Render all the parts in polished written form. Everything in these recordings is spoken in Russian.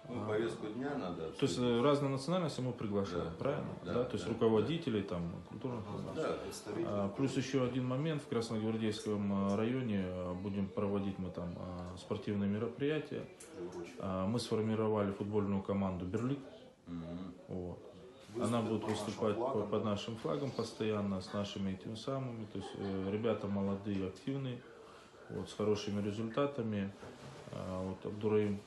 Ну, повестку дня надо. То есть разные национальности мы приглашаем, правильно? Да, то есть руководителей, там, культурных представителей. Плюс еще один момент, в Красногвардейском районе будем проводить мы там спортивные мероприятия. Мы сформировали футбольную команду «Берлик». Вот. Она будет выступать под нашим флагом постоянно, с нашими этими самыми. То есть ребята молодые, активные, вот, с хорошими результатами. Вот Абдураим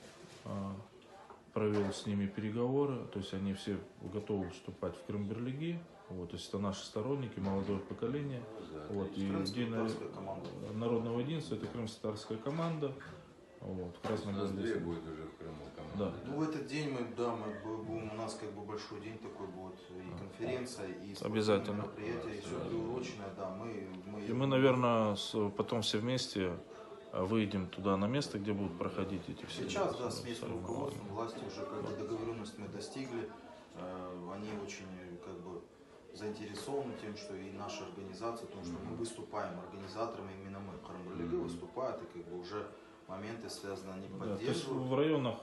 провел с ними переговоры, то есть они все готовы вступать в Крымберлиги. Вот, то есть это наши сторонники, молодое поколение. Вот, и День народного единства — это крымско-татарская команда. Вот, у нас две будет уже в Крыму команда. Да. Ну, в этот день мы будем, у нас как бы большой день такой будет, и конференция, и обязательно мероприятие, и все приуроченное, да. И мы, наверное, потом все вместе выйдем туда на место, где будут проходить эти все. Сейчас, да, с местным руководством власти уже как бы договоренность мы достигли. Они очень как бы заинтересованы тем, что и наша организация, потому что мы выступаем организаторами, именно мы, Крымберлиги выступают, и как бы уже моменты связаны, они поддерживают. То есть в районах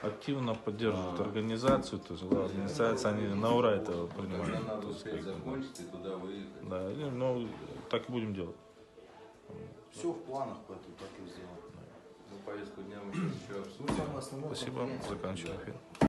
активно поддерживают организацию, то есть организация, они на ура это принимают. Когда надо успеть закончить и туда выехать. Да, ну так и будем делать. Все в планах, поэтому так и сделаем. Ну, повестку дня мы еще обсудим. Самое основное — Спасибо, конференция. заканчиваем эфир.